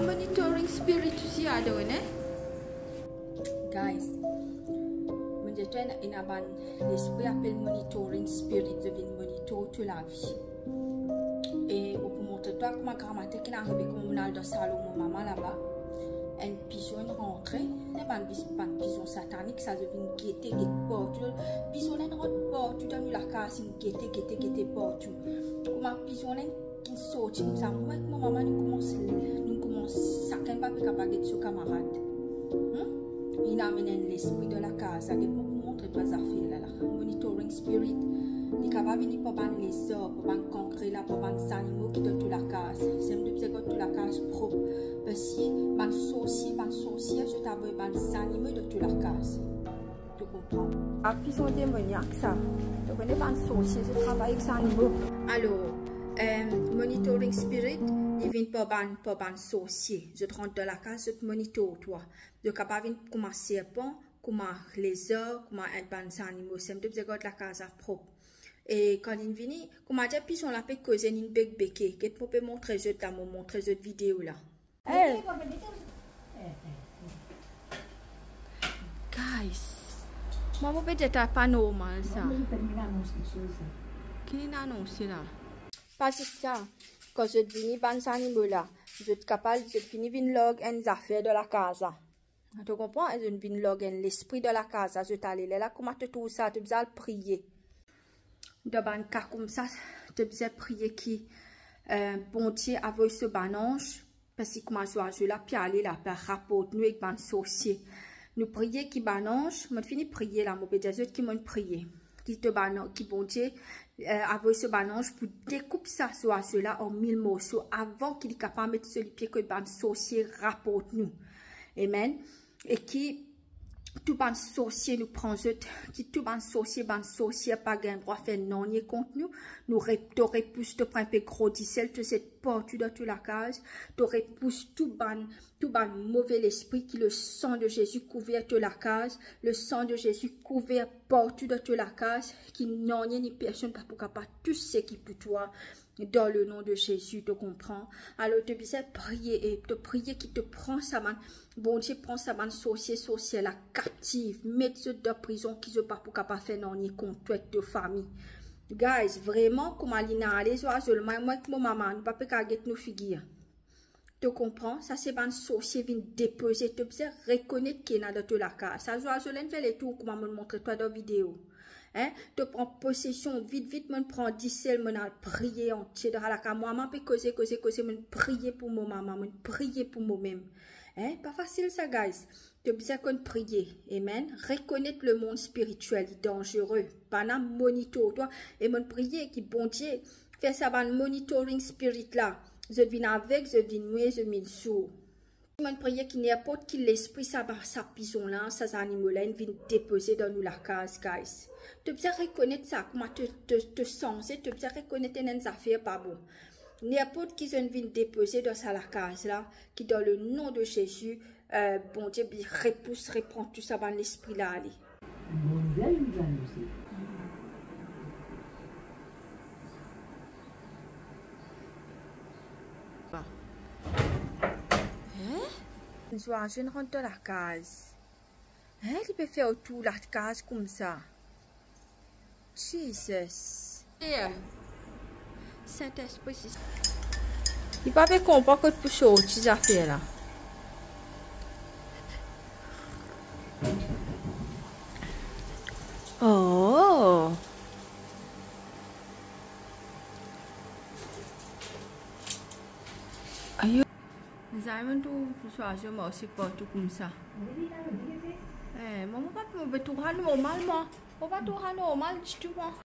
monitoring spirit aussi à donner. Guys, il y a l'esprit appelle monitoring spirit de monitor toute la vie. Et pour montrer toi comment grammaire qui arrive comme on a dans salon mon maman là-bas, un pigeon rentré, c'est pas un pigeon satanique, ça devient guetter partout. Pigeon rentre partout dans la case, guetter partout. Comme un pigeon qui sort, ça moi mon maman nous commence ça quand pas capable de camarade. Il amène l'esprit de la case, ça pour montrer toi ça fait là, monitoring spirit. Il est capable de venir pour ban les arbres, pour ban concret là, pour ban les animaux qui dans toute la case. C'est même depuis que toute la case propre. Parce que ban sorcier, je t'avoue ban les animaux de toute la case. Tu comprends? Ah, puis sont démoniaques ça. Tu connais ban sorcier, je travaille avec les animaux. Alors, monitoring spirit, il vient pour ban sorcier. Je te rentre dans la case, je te monitor toi. Tu es capable de comment serpent, comment les arbres, comment un ban les animaux. C'est même depuis que la case propre. Et quand il vient, comme a dit, puis on l'appelle causer une bec. Qu'est-ce qu'on peut montrer je dans mon montrer cette vidéo là. Hey. Guys, moi peut être pas normal ça. Qui n'a annoncé là? Pas ça. Quand je viens ban ces animaux là, je suis capable de finir une log en affaires de la casa. Tu comprends? Je viens log en l'esprit de la casa. Je t'allais là comment tu tout ça, tu besoin prier. De ban cas comme ça, tu besoin prier qui bon Dieu avec ce banange parce que commence à jouer la piale là par rapport nous avec ban sorcier. Nous prier qui banange, moi fini prier là, moi peut dire qui m'ont prier. Qui te banange, qui bon Dieu avec ce banange pour découper ça soit cela en 1000 morceaux avant qu'il est capable de mettre sur les pieds que ban sorcier rapporte nous. Amen. Et qui tout ban sorcier nous prend qui tout ban sorcier pas gain droit faire non ni contre nous repousse de prendre gros dissel de cette porte de toute la case tu repousse tout ban mauvais esprit qui le sang de Jésus couvert toute la case le sang de Jésus couvert porte de toute la case qui non ni personne pas pour capable tout ce qui pour toi dans le nom de Jésus, tu comprends? Alors, tu dois prier et te prier qui te prend sa main. Bon Dieu, prend sa main sorcier, la captive, mettre de prison qui ne pas pour capable faire non ni contrat de famille. Guys, vraiment, comme Alina allez, seulement moi que mon maman, nous pas peut nous figure. Tu comprends? Ça, c'est un sorcier vient déposer. Tu dois reconnaître qu'il y a dans toute la case. Ça, je vais faire les tours, comme je me montre toi dans la vidéo. Hein? Tu prends possession vite, me prends 10 sel, me prier entier dans la case. Moi, je peux causer, me prier pour mon maman, me prier pour moi-même. Hein? Pas facile ça, guys. Tu as besoin de prier. Amen. Reconnaître le monde spirituel est dangereux. Pas un monitor, toi. Et me prier qui, bon Dieu, fait ça, un monitoring spirit là. Je viens avec, je viens nuer, je viens sourd. Je prie qu'il n'y a pas qui l'esprit, ça pison là, ces animaux là, ils viennent déposer dans nous la case, guys. Tu peux reconnaître ça, comment te sens, tu peux reconnaître une affaire pas bon. N'importe qui vient déposer dans la case là, qui dans le nom de Jésus, bon Dieu, repousse, reprend tout ça dans l'esprit là, allez. Je ne rentre dans la case. Hein, il peut faire tout la case comme ça. Jesus. Saint-Esprit. Il ne peut pas comprendre que tu peux ces affaires là. Oh. Ayo. Zaman tu suasana masih tu kumsa. Mama pas me Tuhan normal moi. Papa Tuhan normal tu vois.